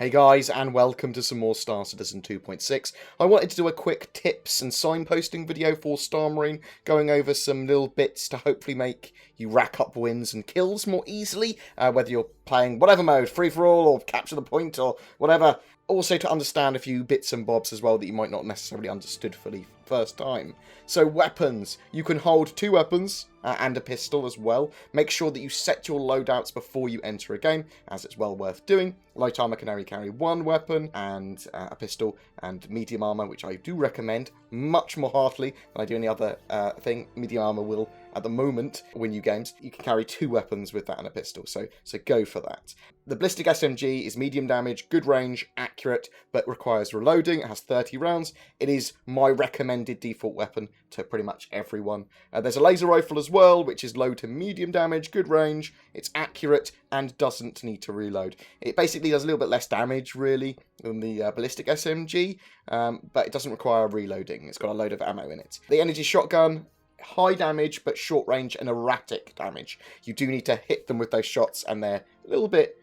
Hey guys, and welcome to some more Star Citizen 2.6. I wanted to do a quick tips and signposting video for Star Marine, going over some little bits to hopefully make you rack up wins and kills more easily, whether you're playing whatever mode, free-for-all or capture the point or whatever. Also to understand a few bits and bobs as well that you might not necessarily understood fully first time. So weapons. You can hold two weapons and a pistol as well. Make sure that you set your loadouts before you enter a game, as it's well worth doing. Light armor can only carry one weapon and a pistol, and medium armor, which I do recommend much more heartily than I do any other thing. Medium armor will, at the moment, win you games. You can carry two weapons with that and a pistol, so go for that. The Ballistic Smg is medium damage, good range, accurate, but requires reloading. It has 30 rounds. It is my recommended default weapon to pretty much everyone. There's a laser rifle as well, which is low to medium damage, good range, it's accurate, and doesn't need to reload. It basically does a little bit less damage, really, than the Ballistic Smg, but it doesn't require reloading. It's got a load of ammo in it. The energy shotgun, high damage, but short range and erratic damage. You do need to hit them with those shots, and they're a little bit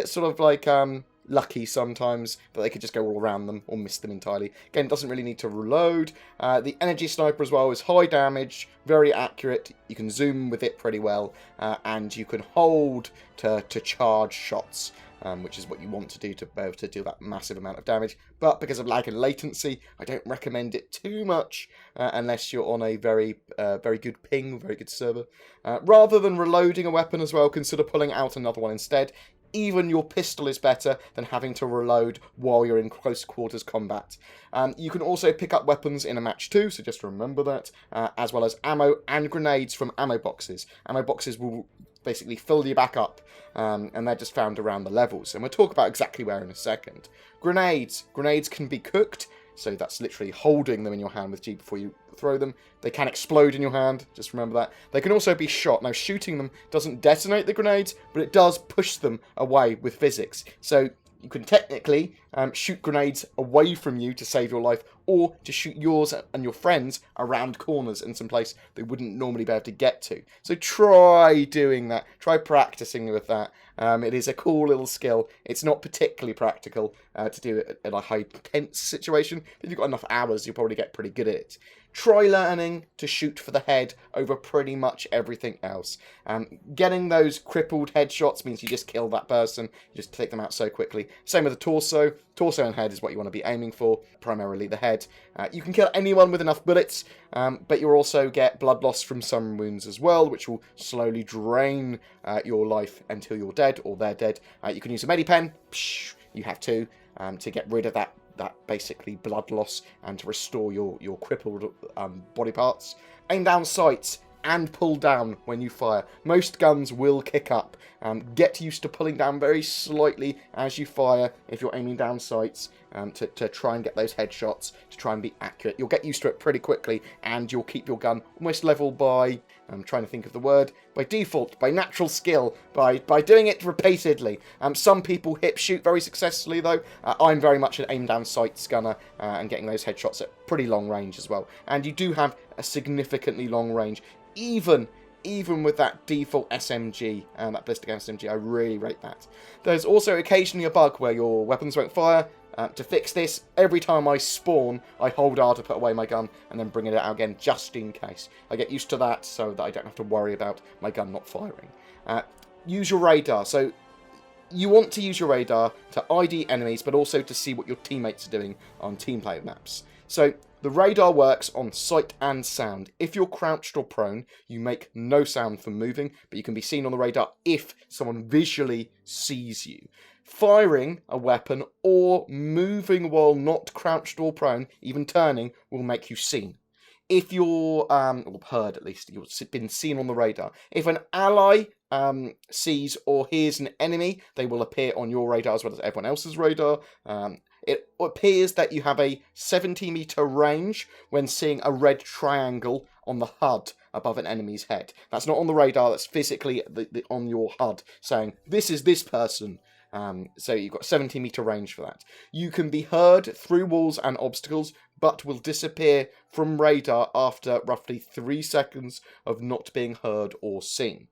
sort of like lucky sometimes that they could just go all around them or miss them entirely. Again, it doesn't really need to reload. The energy sniper as well is high damage, very accurate. You can zoom with it pretty well, and you can hold to charge shots, which is what you want to do to be able to do that massive amount of damage. But because of lag and latency, I don't recommend it too much unless you're on a very good ping, very good server. Rather than reloading a weapon as well, consider pulling out another one instead. Even your pistol is better than having to reload while you're in close quarters combat. You can also pick up weapons in a match too, so just remember that, as well as ammo and grenades from ammo boxes. Ammo boxes will basically fill you back up, and they're just found around the levels. And we'll talk about exactly where in a second. Grenades. Grenades can be cooked, so that's literally holding them in your hand with G before you throw them. They can explode in your hand, just remember that. They can also be shot. Now, shooting them doesn't detonate the grenades, but it does push them away with physics. So you can technically shoot grenades away from you to save your life, or to shoot yours and your friends around corners in some place they wouldn't normally be able to get to. So try doing that. Try practicing with that. It is a cool little skill. It's not particularly practical to do it in a high-tense situation. If you've got enough hours, you'll probably get pretty good at it. Try learning to shoot for the head over pretty much everything else. Getting those crippled headshots means you just kill that person. You just take them out so quickly. Same with the torso. Torso and head is what you want to be aiming for, primarily the head. You can kill anyone with enough bullets, but you'll also get blood loss from some wounds as well, which will slowly drain your life until you're dead, or they're dead. You can use a medipen. You have to get rid of that basically blood loss and to restore your crippled body parts. Aim down sights and pull down when you fire. Most guns will kick up. Get used to pulling down very slightly as you fire if you're aiming down sights, to try and get those headshots, to try and be accurate. You'll get used to it pretty quickly, and you'll keep your gun almost level by, I'm trying to think of the word, by default, by natural skill, by doing it repeatedly. Some people hip shoot very successfully though. I'm very much an aim down sights gunner, and getting those headshots at pretty long range as well. And you do have a significantly long range, even with that default SMG, and that Ballistic SMG, I really rate that. There's also occasionally a bug where your weapons won't fire. To fix this, every time I spawn, I hold R to put away my gun, and then bring it out again, just in case. I get used to that, so that I don't have to worry about my gun not firing. Use your radar. So you want to use your radar to ID enemies, but also to see what your teammates are doing on team play maps. So the radar works on sight and sound. If you're crouched or prone, you make no sound from moving, but you can be seen on the radar if someone visually sees you. Firing a weapon or moving while not crouched or prone, even turning, will make you seen. If you're, or heard at least, you've been seen on the radar. If an ally sees or hears an enemy, they will appear on your radar as well as everyone else's radar. It appears that you have a 70-meter range when seeing a red triangle on the HUD above an enemy's head. That's not on the radar, that's physically on your HUD, saying, this is this person. So you've got 70-meter range for that. You can be heard through walls and obstacles, but will disappear from radar after roughly 3 seconds of not being heard or seen.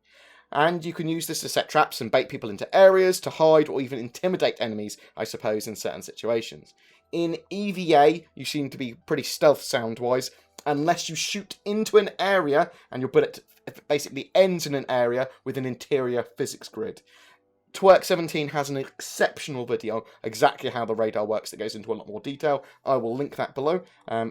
And you can use this to set traps and bait people into areas, to hide or even intimidate enemies, I suppose, in certain situations. In EVA, you seem to be pretty stealth sound-wise, unless you shoot into an area and your bullet basically ends in an area with an interior physics grid. Twerk17 has an exceptional video exactly how the radar works that goes into a lot more detail. I will link that below.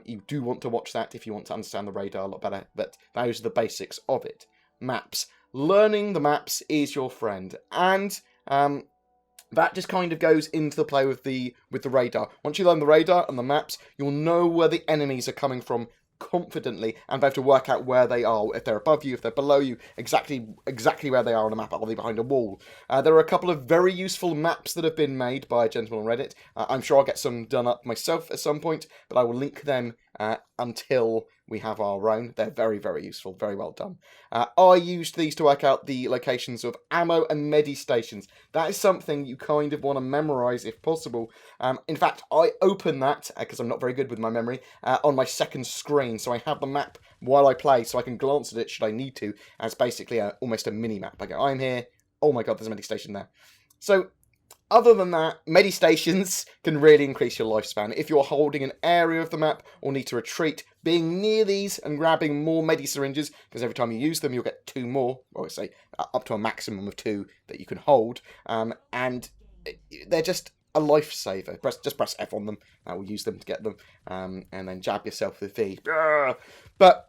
You do want to watch that if you want to understand the radar a lot better, but those are the basics of it. Maps. Learning the maps is your friend, and that just kind of goes into the play with the radar. Once you learn the radar and the maps, you'll know where the enemies are coming from confidently, and be able to work out where they are, if they're above you, if they're below you, exactly where they are on a map. Are they behind a wall? There are a couple of very useful maps that have been made by a gentleman on Reddit. I'm sure I'll get some done up myself at some point, but I will link them until we have our own. They're very, very useful, very well done. I used these to work out the locations of ammo and medi stations. That is something you kind of want to memorize if possible. In fact, I open that, because I'm not very good with my memory, on my second screen, so I have the map while I play, so I can glance at it should I need to, as basically almost a mini-map. I go, I'm here, oh my god, there's a medi station there. So, other than that, medi stations can really increase your lifespan. If you're holding an area of the map or need to retreat, being near these and grabbing more medi syringes, because every time you use them you'll get 2 more, or say up to a maximum of 2 that you can hold, and they're just a lifesaver. Just press F on them, that will use them to get them, and then jab yourself with V. But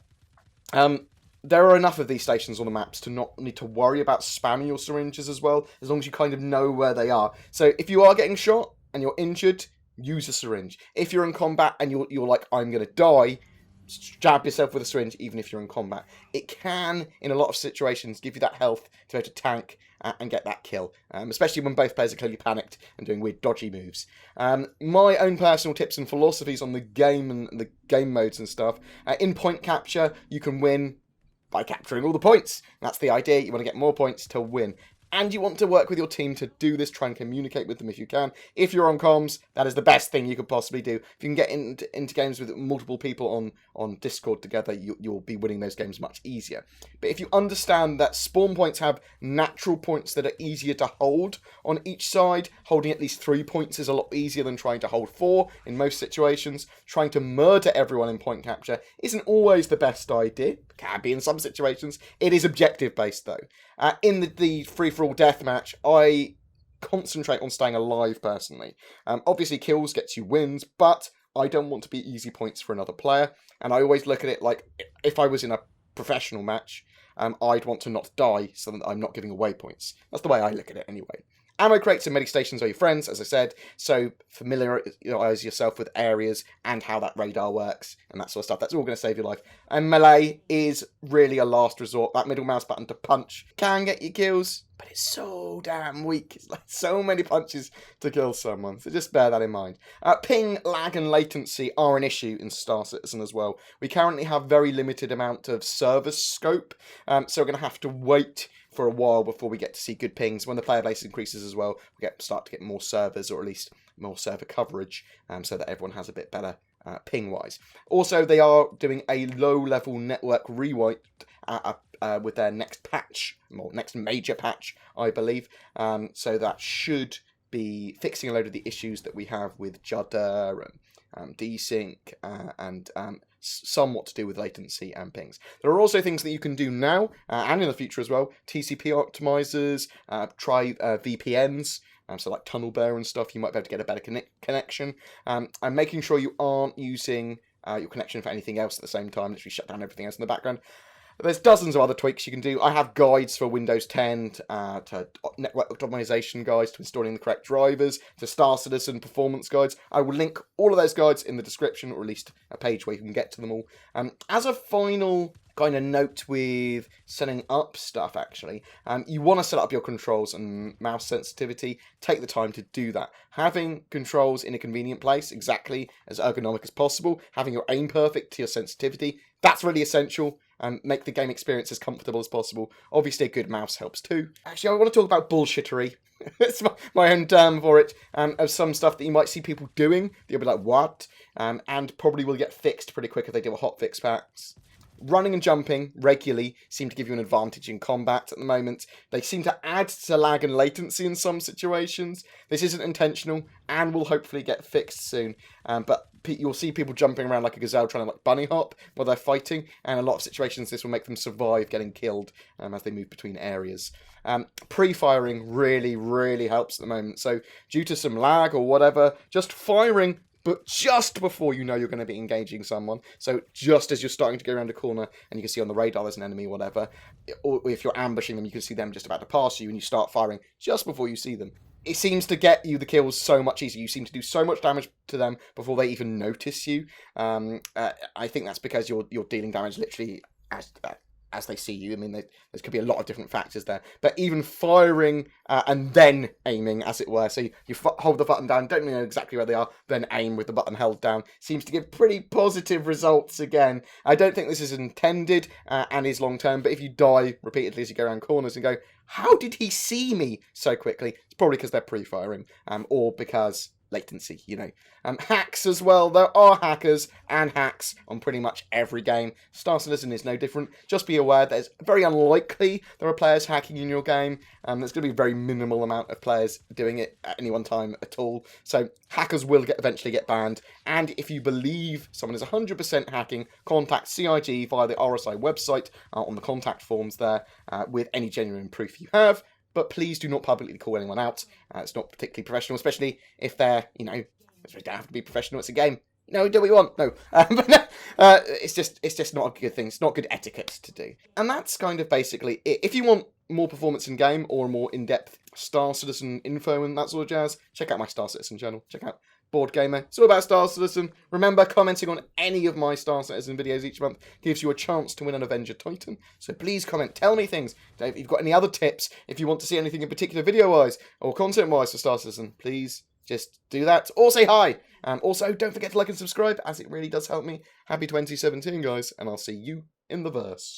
there are enough of these stations on the maps to not need to worry about spamming your syringes as well, as long as you kind of know where they are. So if you are getting shot and you're injured, use a syringe. If you're in combat and you're like, I'm going to die, jab yourself with a syringe even if you're in combat. It can, in a lot of situations, give you that health to be able to tank and get that kill, especially when both players are clearly panicked and doing weird dodgy moves. My own personal tips and philosophies on the game and the game modes and stuff. In point capture, you can win by capturing all the points. That's the idea. You want to get more points to win. And you want to work with your team to do this, try and communicate with them if you can. If you're on comms, that is the best thing you could possibly do. If you can get into games with multiple people on Discord together, you'll be winning those games much easier. But if you understand that spawn points have natural points that are easier to hold on each side, holding at least 3 points is a lot easier than trying to hold 4 in most situations. Trying to murder everyone in point capture isn't always the best idea. It can be in some situations. It is objective based though. In the free-for-all deathmatch, I concentrate on staying alive personally. Obviously, kills gets you wins, but I don't want to be easy points for another player. And I always look at it like, if I was in a professional match, I'd want to not die so that I'm not giving away points. That's the way I look at it anyway. Ammo crates and medi stations are your friends, as I said, so familiarise yourself with areas and how that radar works and that sort of stuff. That's all going to save your life. And melee is really a last resort. That middle mouse button to punch can get you kills, but it's so damn weak. It's like so many punches to kill someone, so just bear that in mind. Ping, lag and latency are an issue in Star Citizen as well. We currently have very limited amount of server scope, so we're going to have to wait for a while before we get to see good pings. When the player base increases as well, we start to get more servers, or at least more server coverage, so that everyone has a bit better ping-wise. Also, they are doing a low-level network rewrite with their next patch, or next major patch, I believe. So that should be fixing a load of the issues that we have with Judder and desync and somewhat to do with latency and pings. There are also things that you can do now and in the future as well. TCP optimizers, try VPNs, so like Tunnel Bear and stuff. You might be able to get a better connection. And making sure you aren't using your connection for anything else at the same time. Literally shut down everything else in the background. There's dozens of other tweaks you can do. I have guides for Windows 10 to network optimization guides, to installing the correct drivers, to Star Citizen performance guides. I will link all of those guides in the description, or at least a page where you can get to them all. As a final kind of note with setting up stuff, actually, you want to set up your controls and mouse sensitivity. Take the time to do that. Having controls in a convenient place, exactly as ergonomic as possible, having your aim perfect to your sensitivity, that's really essential. Make the game experience as comfortable as possible. Obviously, a good mouse helps too. Actually, I want to talk about bullshittery. It's my own term for it. Of some stuff that you might see people doing. You'll be like, what? And probably will get fixed pretty quick if they do a hotfix packs. running and jumping regularly seem to give you an advantage in combat at the moment. They seem to add to lag and latency in some situations. This isn't intentional and will hopefully get fixed soon. But you'll see people jumping around like a gazelle trying to like bunny hop while they're fighting, and in a lot of situations this will make them survive getting killed as they move between areas. Pre-firing really helps at the moment. So due to some lag or whatever, just firing, but just before you know you're going to be engaging someone. So just as you're starting to go around a corner and you can see on the radar there's an enemy or whatever, or if you're ambushing them, you can see them just about to pass you and you start firing just before you see them. It seems to get you the kills so much easier. You seem to do so much damage to them before they even notice you. I think that's because you're dealing damage literally as they see you. I mean, there could be a lot of different factors there. But even firing and then aiming, as it were, so you hold the button down, don't know exactly where they are, then aim with the button held down, seems to give pretty positive results again. I don't think this is intended and is long-term, but if you die repeatedly as you go around corners and go, how did he see me so quickly? It's probably because they're pre-firing, or because latency, you know. Hacks as well. There are hackers and hacks on pretty much every game. Star Citizen is no different. Just be aware that it's very unlikely there are players hacking in your game. There's going to be a very minimal amount of players doing it at any one time at all. So hackers will eventually get banned. And if you believe someone is 100% hacking, contact CIG via the RSI website on the contact forms there with any genuine proof you have. But please do not publicly call anyone out. It's not particularly professional, especially if they're, you know, they don't have to be professional. It's a game. No, do what you want. No, but no, it's just not a good thing. It's not good etiquette to do. And that's kind of basically it. If you want more performance in game or more in-depth Star Citizen info and that sort of jazz, check out my Star Citizen channel. Check out Boredgamer. It's all about Star Citizen. Remember, commenting on any of my Star Citizen videos each month gives you a chance to win an Avenger Titan. So please comment. Tell me things. If you've got any other tips, if you want to see anything in particular video-wise or content-wise for Star Citizen, please just do that. Or say hi. Also, don't forget to like and subscribe, as it really does help me. Happy 2017, guys, and I'll see you in the verse.